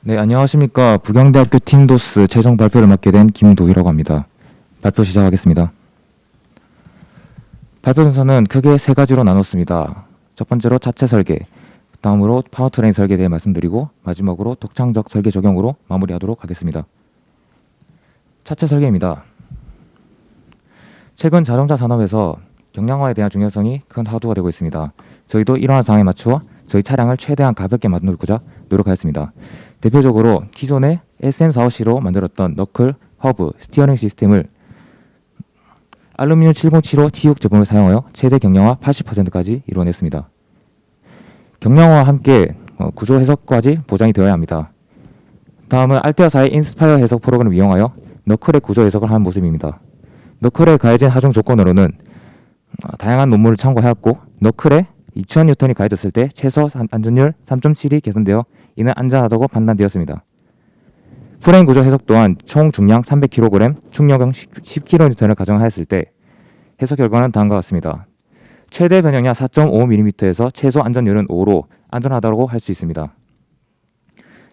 네, 안녕하십니까. 부경대학교 팀도스 최종 발표를 맡게 된 김도희라고 합니다. 발표 시작하겠습니다. 발표 순서는 크게 세 가지로 나눴습니다. 첫 번째로 자체 설계, 다음으로 파워트레인 설계에 대해 말씀드리고 마지막으로 독창적 설계 적용으로 마무리하도록 하겠습니다. 자체 설계입니다. 최근 자동차 산업에서 경량화에 대한 중요성이 큰 화두가 되고 있습니다. 저희도 이러한 상황에 맞추어 저희 차량을 최대한 가볍게 만들고자 노력하였습니다. 대표적으로 기존의 SM450로 만들었던 너클, 허브, 스티어링 시스템을 알루미늄 7075 T6 제품을 사용하여 최대 경량화 80%까지 이루어냈습니다. 경량화와 함께 구조 해석까지 보장이 되어야 합니다. 다음은 알테아사의 인스파이어 해석 프로그램을 이용하여 너클의 구조 해석을 한 모습입니다. 너클에 가해진 하중 조건으로는 다양한 논문을 참고하였고 너클에 2000N이 가해졌을 때 최소 안전율 3.7이 개선되어 이는 안전하다고 판단되었습니다. 프레임 구조 해석 또한 총 중량 300kg, 충력은 10kN을 가정하였을 때 해석 결과는 다음과 같습니다. 최대 변형량 4.5mm에서 최소 안전율은 5로 안전하다고 할 수 있습니다.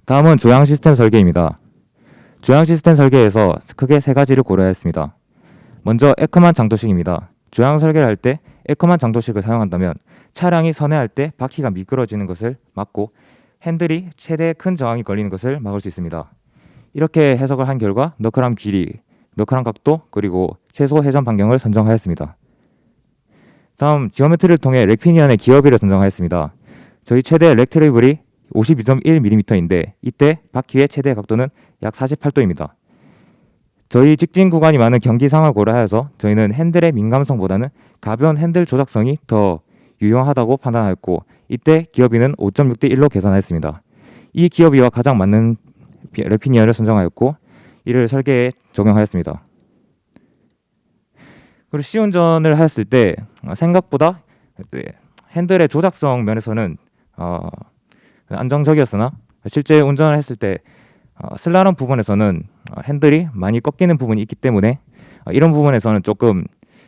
다음은 조향 시스템 설계입니다. 조향 시스템 설계에서 크게 세 가지를 고려하였습니다. 먼저 에크만 장도식입니다. 조향 설계를 할 때 에크만 장도식을 사용한다면 차량이 선회할 때 바퀴가 미끄러지는 것을 막고 핸들이 최대 큰 저항이 걸리는 것을 막을 수 있습니다. 이렇게 해석을 한 결과 너클암 길이, 너클암 각도, 그리고 최소 회전 반경을 선정하였습니다. 다음 지오메트리를 통해 렉피니언의 기어비를 선정하였습니다. 저희 최대 렉 트래블이 52.1mm인데 이때 바퀴의 최대 각도는 약 48도입니다. 저희 직진 구간이 많은 경기 상황을 고려하여서 저희는 핸들의 민감성보다는 가벼운 핸들 조작성이 더 유용하다고 판단하였고 이때 기어비는 5.6대 1로 계산하였습니다. 이 기어비와 가장 맞는 렉피니언을 선정하였고 이를 설계에 적용하였습니다. 그리고 시운전을 하였을 때 생각보다 핸들의 조작성 면에서는 안정적이었으나 실제 운전을 했을 때 슬라롬 부분에서는 핸들이 많이 꺾이는 부분이 있기 때문에 이런 부분에서는 조금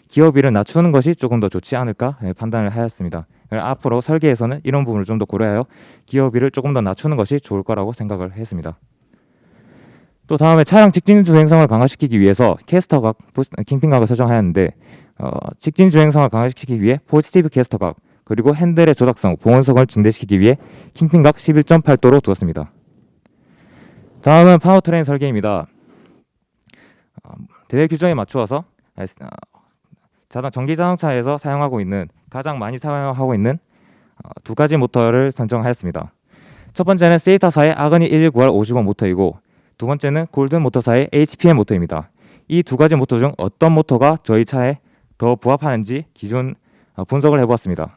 기어비를 낮추는 것이 조금 더 좋지 않을까 판단을 하였습니다. 앞으로 설계에서는 이런 부분을 좀 더 고려하여 기어비를 조금 더 낮추는 것이 좋을 거라고 생각을 했습니다. 또 다음에 차량 직진 주행성을 강화시키기 위해서 캐스터각, 킹핀각을 설정하였는데 직진 주행성을 강화시키기 위해 포지티브 캐스터각 그리고 핸들의 조작성, 보온성을 증대시키기 위해 킹핀각 11.8도로 두었습니다. 다음은 파워트레인 설계입니다. 대회 규정에 맞추어서 전기 자동차에서 사용하고 있는 가장 많이 사용하고 있는 두 가지 모터를 선정하였습니다. 첫 번째는 세이타사의 아그니 119R 55 모터이고 두 번째는 골든 모터사의 HPM 모터입니다. 이 두 가지 모터 중 어떤 모터가 저희 차에 더 부합하는지 기존 분석을 해보았습니다.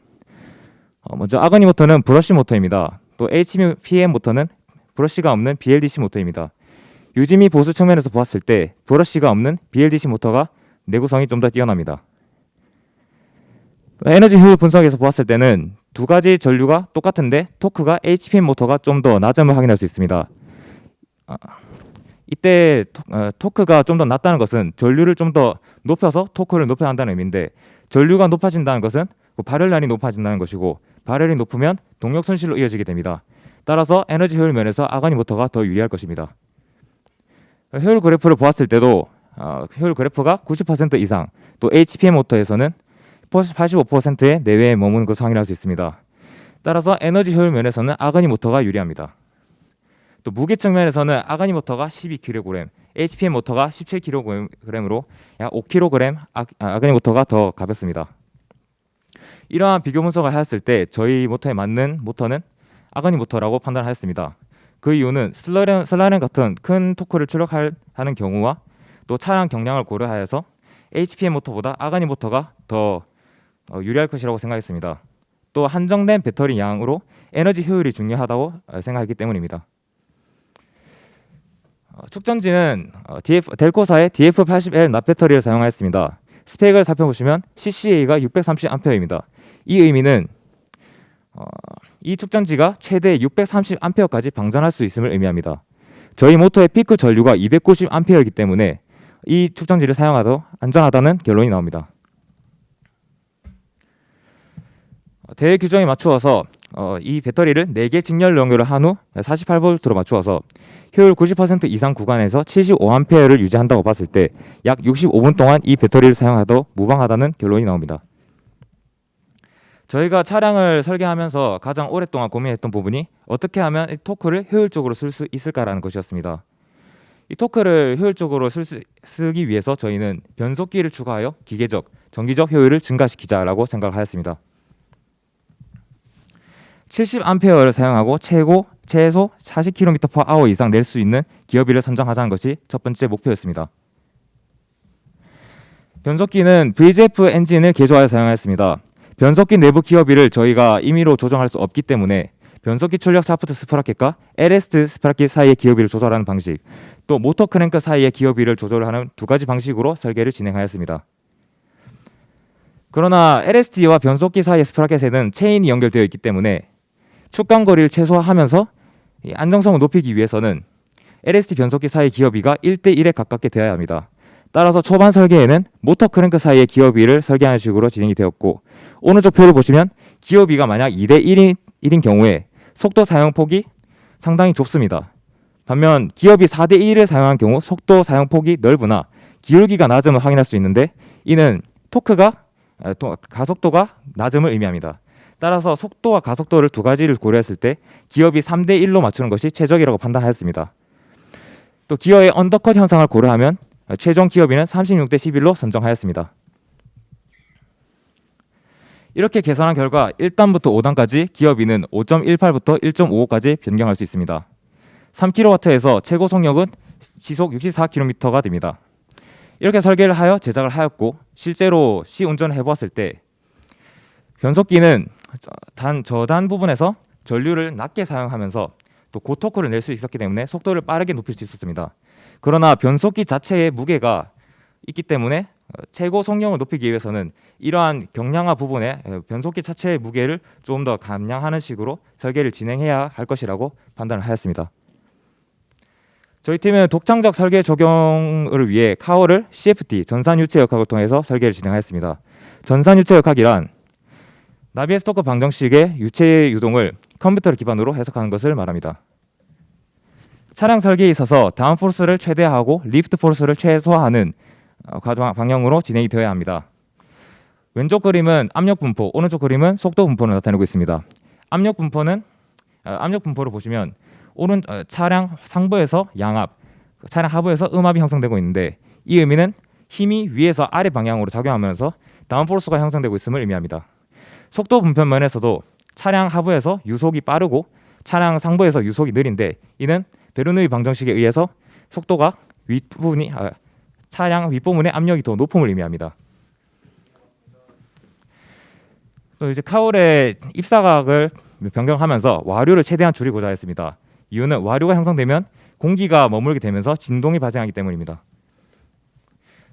먼저 아그니 모터는 브러쉬 모터입니다. 또 HPM 모터는 브러쉬가 없는 BLDC 모터입니다. 유지 및 보수 측면에서 보았을 때 브러쉬가 없는 BLDC 모터가 내구성이 좀 더 뛰어납니다. 에너지 효율 분석에서 보았을 때는 두 가지 전류가 똑같은데 토크가 HPM 모터가 좀 더 낮음을 확인할 수 있습니다. 이때 토크가 좀 더 낮다는 것은 전류를 좀 더 높여서 토크를 높여야 한다는 의미인데 전류가 높아진다는 것은 발열량이 높아진다는 것이고 발열이 높으면 동력 손실로 이어지게 됩니다. 따라서 에너지 효율 면에서 아가니 모터가 더 유리할 것입니다. 효율 그래프를 보았을 때도 효율 그래프가 90% 이상 또 HPM 모터에서는 85%의 내외에 머무는 것을 확인할 수 있습니다. 따라서 에너지 효율 면에서는 아가니 모터가 유리합니다. 또 무게 측면에서는 아가니 모터가 12kg, HPM 모터가 17kg으로 약 5kg 아가니 모터가 더 가볍습니다. 이러한 비교 분석을 하였을 때 저희 모터에 맞는 모터는 아가니 모터라고 판단하였습니다. 그 이유는 슬라렌 같은 큰 토크를 출력하는 경우와 또 차량 경량을 고려하여서 HPM 모터보다 아가니 모터가 더 유리할 것이라고 생각했습니다. 또 한정된 배터리 양으로 에너지 효율이 중요하다고 생각했기 때문입니다. 축전지는 델코사의 DF80L 납 배터리를 사용하였습니다. 스펙을 살펴보시면 CCA가 630A입니다. 이 의미는 이 축전지가 최대 630A까지 방전할 수 있음을 의미합니다. 저희 모터의 피크 전류가 290A이기 때문에 이 축전지를 사용하도 안전하다는 결론이 나옵니다. 대회 규정에 맞추어서 이 배터리를 4개 직렬 연결을 한 후 48V로 맞추어서 효율 90% 이상 구간에서 75A를 유지한다고 봤을 때 약 65분 동안 이 배터리를 사용하도 무방하다는 결론이 나옵니다. 저희가 차량을 설계하면서 가장 오랫동안 고민했던 부분이 어떻게 하면 이 토크를 효율적으로 쓸 수 있을까라는 것이었습니다. 이 토크를 효율적으로 쓰기 위해서 저희는 변속기를 추가하여 기계적, 전기적 효율을 증가시키자라고 생각을 하였습니다. 70A를 사용하고 최소 40km/h 이상 낼 수 있는 기어비를 선정하자는 것이 첫 번째 목표였습니다. 변속기는 VGF 엔진을 개조하여 사용하였습니다. 변속기 내부 기어비를 저희가 임의로 조정할 수 없기 때문에 변속기 출력 샤프트 스프라켓과 LST 스프라켓 사이의 기어비를 조절하는 방식, 또 모터 크랭크 사이의 기어비를 조절하는 두 가지 방식으로 설계를 진행하였습니다. 그러나 LST와 변속기 사이의 스프라켓에는 체인이 연결되어 있기 때문에 축간 거리를 최소화하면서 안정성을 높이기 위해서는 LST 변속기 사이의 기어비가 1대1에 가깝게 되어야 합니다. 따라서 초반 설계에는 모터 크랭크 사이의 기어비를 설계하는 식으로 진행이 되었고, 오른쪽 표를 보시면 기어비가 만약 2대1인 경우에 속도 사용폭이 상당히 좁습니다. 반면 기어비 4대1을 사용한 경우 속도 사용폭이 넓으나 기울기가 낮음을 확인할 수 있는데, 이는 가속도가 낮음을 의미합니다. 따라서 속도와 가속도를 두 가지를 고려했을 때 기어비 3대1로 맞추는 것이 최적이라고 판단하였습니다. 또 기어의 언더컷 현상을 고려하면 최종 기어비는 36대11로 선정하였습니다. 이렇게 계산한 결과 1단부터 5단까지 기어비는 5.18부터 1.55까지 변경할 수 있습니다. 3kW에서 최고 속력은 시속 64km가 됩니다. 이렇게 설계를 하여 제작을 하였고, 실제로 시운전을 해보았을 때 변속기는 저단 부분에서 전류를 낮게 사용하면서 또 고토크를 낼 수 있었기 때문에 속도를 빠르게 높일 수 있었습니다. 그러나 변속기 자체의 무게가 있기 때문에 최고 속력을 높이기 위해서는 이러한 경량화 부분에 변속기 자체의 무게를 좀 더 감량하는 식으로 설계를 진행해야 할 것이라고 판단을 하였습니다. 저희 팀은 독창적 설계 적용을 위해 카오를 CFT 전산유체역학을 통해서 설계를 진행하였습니다. 전산유체역학이란 나비에스토크 방정식의 유체 유동을 컴퓨터를 기반으로 해석하는 것을 말합니다. 차량 설계에 있어서 다운 포스를 최대화하고 리프트 포스를 최소화하는 방향으로 진행이 되어야 합니다. 왼쪽 그림은 압력 분포, 오른쪽 그림은 속도 분포를 나타내고 있습니다. 압력 분포를 보시면 차량 상부에서 양압, 차량 하부에서 음압이 형성되고 있는데, 이 의미는 힘이 위에서 아래 방향으로 작용하면서 다운포스가 형성되고 있음을 의미합니다. 속도 분편 면에서도 차량 하부에서 유속이 빠르고 차량 상부에서 유속이 느린데, 이는 베르누이 방정식에 의해서 속도가 차량 윗부분의 압력이 더 높음을 의미합니다. 또 이제 카울의 입사각을 변경하면서 와류를 최대한 줄이고자 했습니다. 이유는 와류가 형성되면 공기가 머물게 되면서 진동이 발생하기 때문입니다.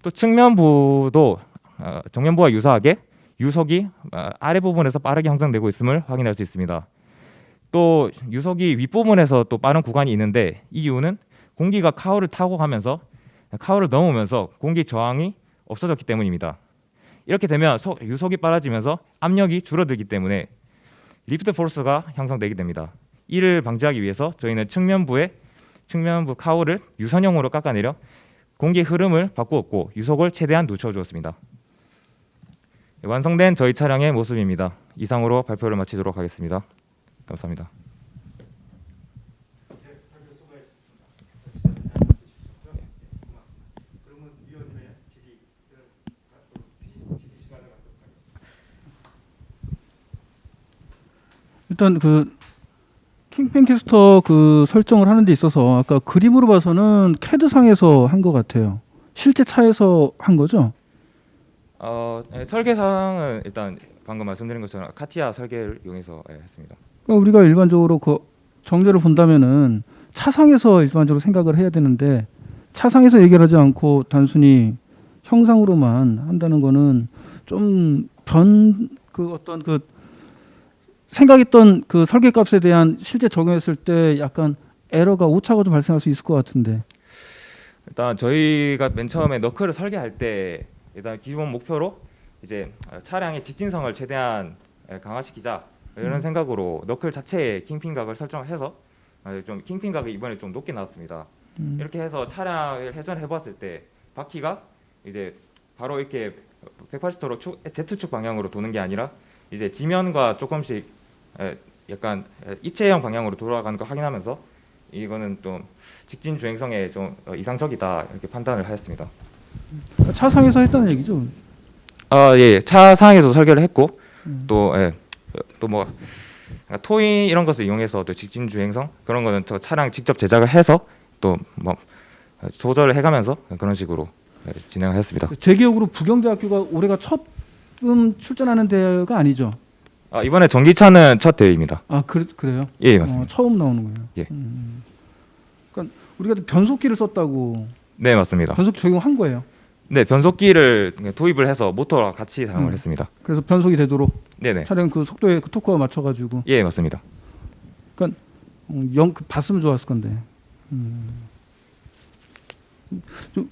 또 측면부도 정면부와 유사하게 유속이 아래 부분에서 빠르게 형성되고 있음을 확인할 수 있습니다. 또 유속이 윗부분에서 또 빠른 구간이 있는데, 이 이유는 공기가 카울을 타고 가면서 카울을 넘으면서 공기 저항이 없어졌기 때문입니다. 이렇게 되면 유속이 빨라지면서 압력이 줄어들기 때문에 리프트 포스가 형성되게 됩니다. 이를 방지하기 위해서 저희는 측면부 카울을 유선형으로 깎아내려 공기 흐름을 바꾸었고 유속을 최대한 늦춰주었습니다. 완성된 저희 차량의 모습입니다. 이상으로 발표를 마치도록 하겠습니다. 감사합니다. 일단 킹펜 캐스터 설정을 하는 데 있어서 아까 그림으로 봐서는 CAD상에서 한 것 같아요. 실제 차에서 한 거죠? 네, 설계상은 일단 방금 말씀드린 것처럼 카티아 설계를 이용해서 했습니다. 그러니까 우리가 일반적으로 정렬을 본다면은 차상에서 일반적으로 생각을 해야 되는데, 차상에서 얘기를 하지 않고 단순히 형상으로만 한다는 거는 좀 어떤 생각했던 설계값에 대한 실제 적용했을 때 약간 에러가 오차가 좀 발생할 수 있을 것 같은데. 일단 저희가 맨 처음에 너클을 설계할 때 일단 기본 목표로 이제 차량의 직진성을 최대한 강화시키자 이런 생각으로 너클 자체에 킹핀 각을 설정해서 좀 킹핀 각이 이번에 좀 높게 나왔습니다. 이렇게 해서 차량을 회전해 봤을 때 바퀴가 이제 바로 이렇게 180도로 Z축 방향으로 도는 게 아니라 이제 지면과 조금씩 약간 입체형 방향으로 돌아가는 거 확인하면서 이거는 좀 직진 주행성에 좀 이상적이다 이렇게 판단을 하였습니다. 그러니까 차상에서 했다는 얘기죠. 아, 예. 차 상에서 설계를 했고 또 뭐 토인 이런 것을 이용해서 또 직진 주행성 그런 거는 저 차량 직접 제작을 해서 또 뭐 조절을 해가면서 그런 식으로 진행했습니다. 제 기억으로 부경대학교가 올해가 처음 출전하는 대회가 아니죠. 아, 이번에 전기차는 첫 대회입니다. 아 그래요? 예, 맞습니다. 처음 나오는 거예요. 예. 그러니까 우리가 변속기를 썼다고 네, 맞습니다. 변속기 적용한 거예요. 네, 변속기를 도입을 해서 모터와 같이 사용을 했습니다. 그래서 변속이 되도록 네네. 차량 그 속도에 그 토크와 맞춰가지고. 예, 맞습니다. 그러니까 봤으면 좋았을 건데.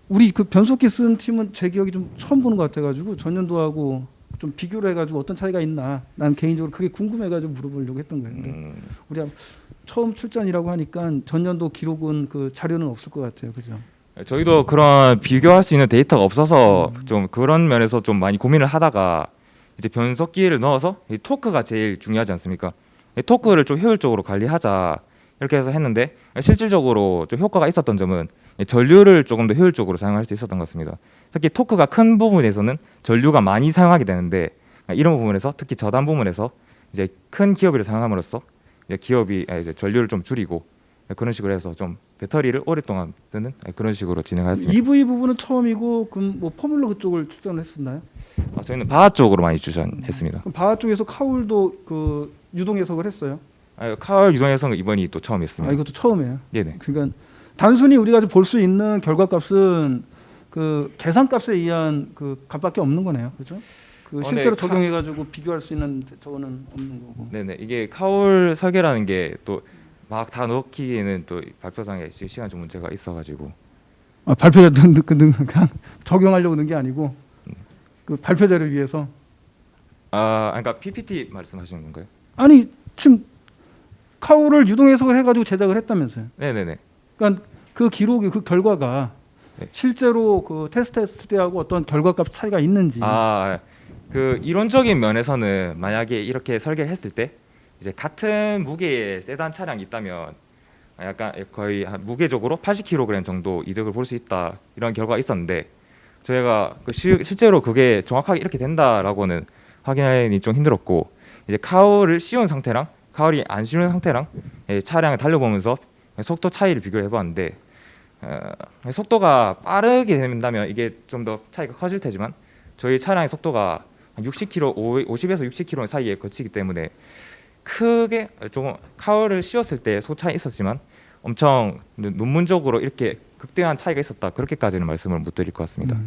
우리 그 변속기 쓴 팀은 제 기억이 좀 처음 보는 것 같아가지고 전년도하고 좀 비교를 해가지고 어떤 차이가 있나. 난 개인적으로 그게 궁금해가지고 물어보려고 했던 거예요. 근데 우리가 처음 출전이라고 하니까 전년도 기록은 그 자료는 없을 것 같아요, 그죠? 저희도 그런 비교할 수 있는 데이터가 없어서 좀 그런 면에서 좀 많이 고민을 하다가 이제 변속기를 넣어서 이 토크가 제일 중요하지 않습니까? 이 토크를 좀 효율적으로 관리하자 이렇게 해서 했는데 실질적으로 좀 효과가 있었던 점은 전류를 조금 더 효율적으로 사용할 수 있었던 것 같습니다. 특히 토크가 큰 부분에서는 전류가 많이 사용하게 되는데 이런 부분에서 특히 저단 부분에서 이제 큰 기어비를 사용함으로써 이제 기어비 이제 전류를 좀 줄이고 그런 식으로 해서 좀 배터리를 오랫동안 쓰는 그런 식으로 진행하였습니다. EV 부분은 처음이고 그럼 뭐 포뮬러 그쪽을 출전을 했었나요? 저희는 바하 쪽으로 많이 추천했습니다. 그럼 바하 쪽에서 카울도 그 유동 해석을 했어요. 카울 유동해서는 이번이 또 처음이었습니다. 이것도 처음이에요. 네네. 그러니까 단순히 우리가 볼 수 있는 결과값은 그 계산값에 의한 그 값밖에 없는 거네요, 그렇죠? 그 실제로 네. 적용해가지고 비교할 수 있는 저거는 없는 거고. 네네. 이게 카울 설계라는 게 또 막 다 넣기에는 또 발표상에 시간 좀 문제가 있어가지고. 발표자 그냥 적용하려고 넣은 게 아니고 그 발표자를 위해서. 그러니까 PPT 말씀하시는 건가요? 아니 지금 카울을 유동 해석을 해가지고 제작을 했다면서요. 네네네. 그러니까 그 기록이 그 결과가 네. 실제로 그 테스트 때하고 어떤 결과값 차이가 있는지. 그 이론적인 면에서는 만약에 이렇게 설계를 했을 때 이제 같은 무게의 세단 차량이 있다면 약간 거의 무게적으로 80kg 정도 이득을 볼 수 있다 이런 결과가 있었는데 저희가 실제로 그게 정확하게 이렇게 된다라고는 확인하기 좀 힘들었고 이제 카울을 씌운 상태랑 카울이 안 씌운 상태랑 차량을 달려보면서 속도 차이를 비교해 봤는데 속도가 빠르게 된다면 이게 좀 더 차이가 커질 테지만 저희 차량의 속도가 60km, 50에서 60km 사이에 거치기 때문에 크게 조금 카울을 씌웠을 때 속 차이 있었지만 엄청 논문적으로 이렇게 극대한 차이가 있었다 그렇게까지는 말씀을 못 드릴 것 같습니다.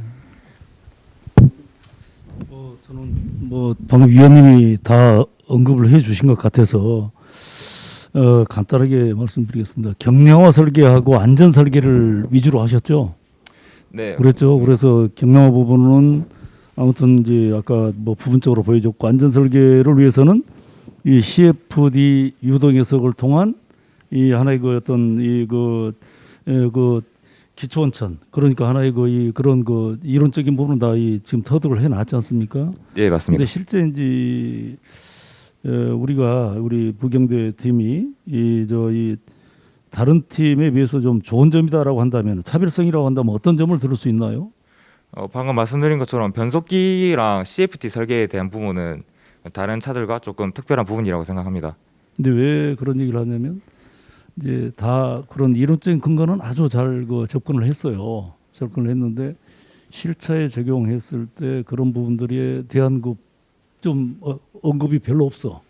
저는 뭐 방금 위원님이 다 언급을 해주신 것 같아서 간단하게 말씀드리겠습니다. 경량화 설계하고 안전 설계를 위주로 하셨죠? 네, 그랬죠. 그렇습니다. 그래서 경량화 부분은 아무튼 이제 아까 뭐 부분적으로 보여줬고 안전 설계를 위해서는 이 CFD 유동 해석을 통한 이 하나의 그 어떤 그 기초 원천 그러니까 하나의 그런 그 이론적인 부분은 다 지금 터득을 해놨지 않습니까? 예, 맞습니다. 근데 실제 이제 우리 부경대 팀이 이 다른 팀에 비해서 좀 좋은 점이다라고 한다면 차별성이라고 한다면 어떤 점을 들을 수 있나요? 방금 말씀드린 것처럼 변속기랑 CFD 설계에 대한 부분은 다른 차들과 조금 특별한 부분이라고 생각합니다. 근데 왜 그런 얘기를 하냐면 이제 다 그런 이론적인 근거는 아주 잘 접근을 했어요. 접근을 했는데 실차에 적용했을 때 그런 부분들에 대한 좀 언급이 별로 없어.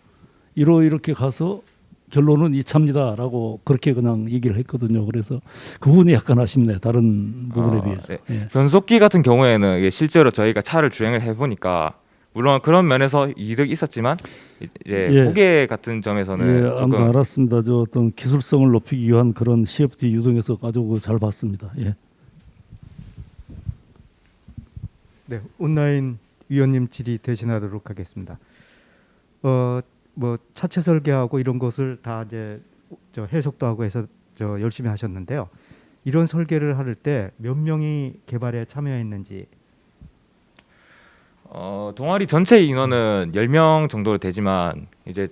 이렇게 가서 결론은 이 차입니다라고 그렇게 그냥 얘기를 했거든요. 그래서 그 부분이 약간 아쉽네. 다른 부분에 비해서. 네. 예. 변속기 같은 경우에는 이게 실제로 저희가 차를 주행을 해보니까 물론 그런 면에서 이득이 있었지만 이제 예. 무게 같은 점에서는 예, 조금 아무튼 알았습니다. 저 어떤 기술성을 높이기 위한 그런 CFD 유동에서 아주 잘 봤습니다. 예. 네, 온라인 위원님 질의 대신하도록 하겠습니다. 뭐 차체 설계하고 이런 것을 다 이제 저 해석도 하고 해서 저 열심히 하셨는데요. 이런 설계를 할 때 몇 명이 개발에 참여했는지. 동아리 전체 인원은 10명 정도 되지만 이제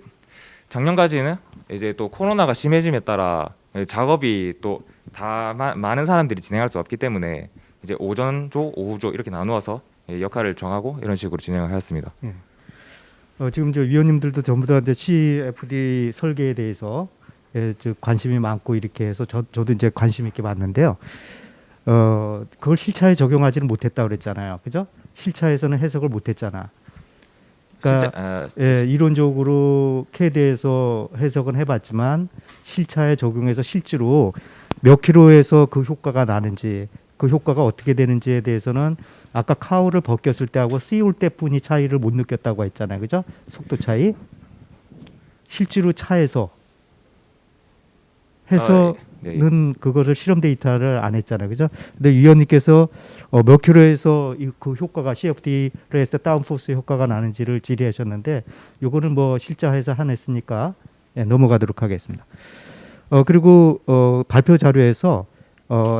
작년까지는 이제 또 코로나가 심해짐에 따라 작업이 또 다 많은 사람들이 진행할 수 없기 때문에 이제 오전조, 오후조 이렇게 나누어서 역할을 정하고 이런 식으로 진행을 하였습니다. 지금 저 위원님들도 전부 다 이제 CFD 설계에 대해서 저 관심이 많고 이렇게 해서 저도 이제 관심 있게 봤는데요. 그걸 실차에 적용하지는 못했다 그랬잖아요. 그죠? 실차에서는 해석을 못했잖아. 그러니까 이론적으로 CAD에서 해석은 해봤지만 실차에 적용해서 실제로 몇 킬로에서 그 효과가 나는지, 그 효과가 어떻게 되는지에 대해서는 아까 카우를 벗겼을 때하고 씌울 때뿐이 차이를 못 느꼈다고 했잖아요. 그죠? 속도 차이. 실제로 차에서 해서는 그거를 실험 데이터를 안 했잖아요. 그죠? 근데 위원님께서 몇 킬로에서 그 효과가 CFD를 했을 때 다운포스 효과가 나는지를 질의하셨는데 요거는 뭐 실자해서 안 했으니까 넘어가도록 하겠습니다. 그리고 발표 자료에서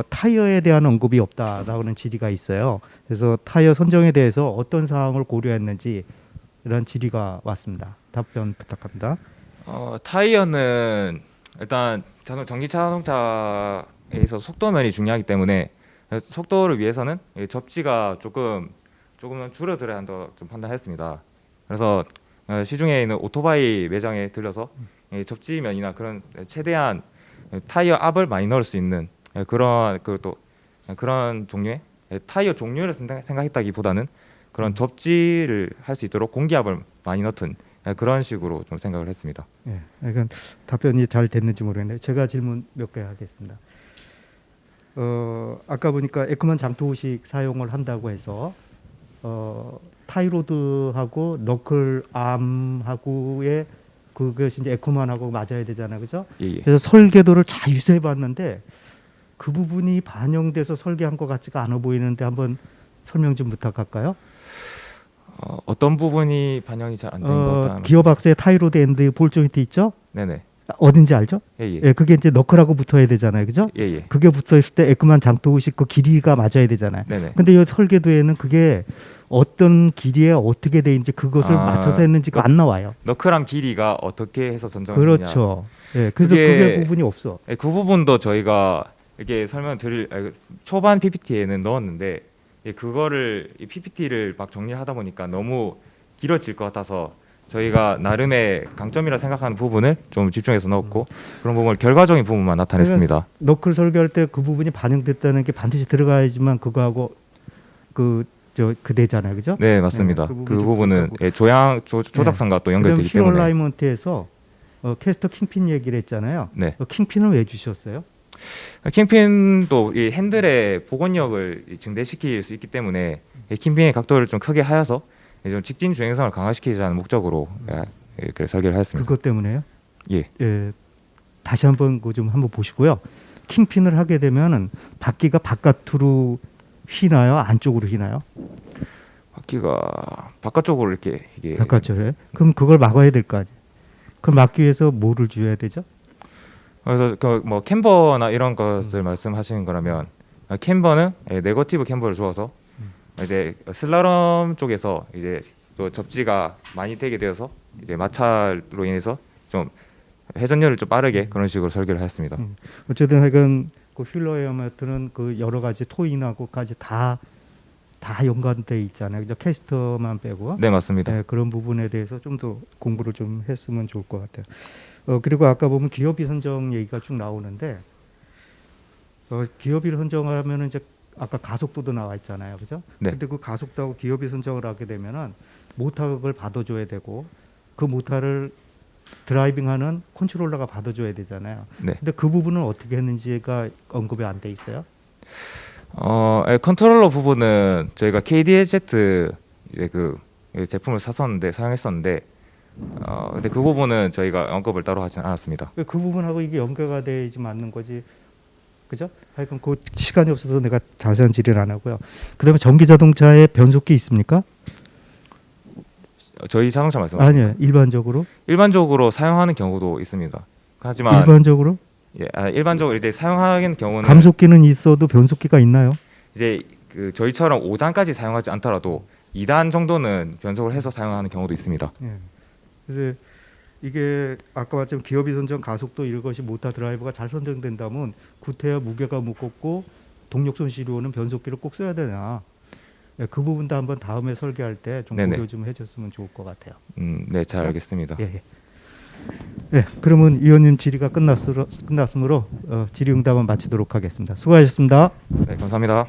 타이어에 대한 언급이 없다라는 질의가 있어요. 그래서 타이어 선정에 대해서 어떤 사항을 고려했는지 이런 질의가 왔습니다. 답변 부탁합니다. 타이어는 일단 전기 자동차에서 속도면이 중요하기 때문에 속도를 위해서는 접지가 조금 줄어들어야 한다고 좀 판단했습니다. 그래서 시중에 있는 오토바이 매장에 들려서 접지면이나 그런 최대한 타이어 압을 많이 넣을 수 있는 그런 종류의 타이어 종류를 생각했다기보다는 그런 접지를 할 수 있도록 공기압을 많이 넣든 그런 식으로 좀 생각을 했습니다. 그러니까 답변이 잘 됐는지 모르겠는데 제가 질문 몇 개 하겠습니다. 아까 보니까 에크만 장토식 사용을 한다고 해서 타이로드하고 너클 암하고의 그것이 이제 에코만하고 맞아야 되잖아요, 그죠? 예. 그래서 설계도를 잘 유세해봤는데 그 부분이 반영돼서 설계한 것 같지가 않아 보이는데 한번 설명 좀 부탁할까요? 어떤 부분이 반영이 잘 안 된 것 같다는 기어박스에 타이로드 앤드 볼 조인트 있죠? 네네. 어딘지 알죠? 예. 그게 이제 너클하고 붙어야 되잖아요, 그죠? 예. 그게 붙어 있을 때 에크만 장토식 그 길이가 맞아야 되잖아요. 네네. 근데 이 설계도에는 그게 어떤 길이에 어떻게 돼 있는지 그것을 맞춰서 했는지가 안 나와요. 너클함 길이가 어떻게 해서 선정했느냐. 그렇죠. 그래서 그게 부분이 없어. 그 부분도 저희가 이렇게 설명드릴 초반 PPT에는 넣었는데 그거를 이 PPT를 막 정리하다 보니까 너무 길어질 것 같아서 저희가 나름의 강점이라 생각하는 부분을 좀 집중해서 넣었고 그런 부분을 결과적인 부분만 나타냈습니다. 너클 설계할 때 그 부분이 반영됐다는 게 반드시 들어가야지만 그거하고 그대잖아요, 그죠? 네, 맞습니다. 그 그 부분은 조작상과 또 연결되기 힐 때문에. 얼라이먼트에서 캐스터 킹핀 얘기를 했잖아요. 네. 킹핀을 왜 주셨어요? 킹핀도 이 핸들의 복원력을 증대시킬 수 있기 때문에 이 킹핀의 각도를 좀 크게 하여서 좀 직진 주행성을 강화시키자는 목적으로 이렇게 설계를 하였습니다. 그것 때문에요? 예. 다시 한번 한번 보시고요. 킹핀을 하게 되면은 바퀴가 바깥으로 휘나요? 안쪽으로 휘나요? 바퀴가 바깥쪽으로 이렇게 이게 바깥쪽에. 그럼 그걸 막아야 될 거 아니에요. 그럼 막기 위해서 뭐를 줘야 되죠? 그래서 뭐 캠버나 이런 것을 말씀하시는 거라면 캠버는 네거티브 캠버를 주어서 이제 슬라럼 쪽에서 이제 또 접지가 많이 되게 되어서 이제 마찰로 인해서 좀 회전율을 좀 빠르게 그런 식으로 설계를 했습니다. 어쨌든 하여간 그 휠러 에어매트는 그 여러 가지 토인하고까지 다 연관돼 있잖아요. 그죠? 캐스터만 빼고. 네, 맞습니다. 그런 부분에 대해서 좀 더 공부를 좀 했으면 좋을 것 같아요. 그리고 아까 보면 기어비 선정 얘기가 쭉 나오는데 기어비를 선정하면은 이제 아까 가속도도 나와 있잖아요, 그죠? 네. 근데 그 가속도하고 기어비 선정을 하게 되면은 모터를 받아줘야 되고 그 모터를 드라이빙하는 컨트롤러가 받아줘야 되잖아요. 네. 근데 그 부분은 어떻게 했는지가 언급이 안 돼 있어요. 컨트롤러 부분은 저희가 KDZ 이제 그 제품을 사용했었는데 근데 그 부분은 저희가 언급을 따로 하진 않았습니다. 그 부분하고 이게 연계가 되지 맞는 거지, 그죠? 하여간 그 시간이 없어서 내가 자세한 질의를 안 하고요. 그다음에 전기 자동차에 변속기 있습니까? 저희 자동차 말씀하시는 아니요, 일반적으로. 일반적으로 사용하는 경우도 있습니다. 하지만 일반적으로 일반적으로 이제 사용하는 경우는 감속기는 있어도 변속기가 있나요? 이제 그 저희처럼 5단까지 사용하지 않더라도 2단 정도는 변속을 해서 사용하는 경우도 있습니다. 예. 그래서 이게 아까 말했지만 기업이 선정 가속도 이런 것이 모터 드라이버가 잘 선정된다면 구태여 무게가 무겁고 동력 손실이 오는 변속기를 꼭 써야 되나? 예, 그 부분도 한번 다음에 설계할 때 좀 네네. 고려 좀 해줬으면 좋을 것 같아요. 네, 잘 알겠습니다. 예, 예. 예, 그러면 위원님 질의가 끝났으므로 질의응답은 마치도록 하겠습니다. 수고하셨습니다. 네, 감사합니다.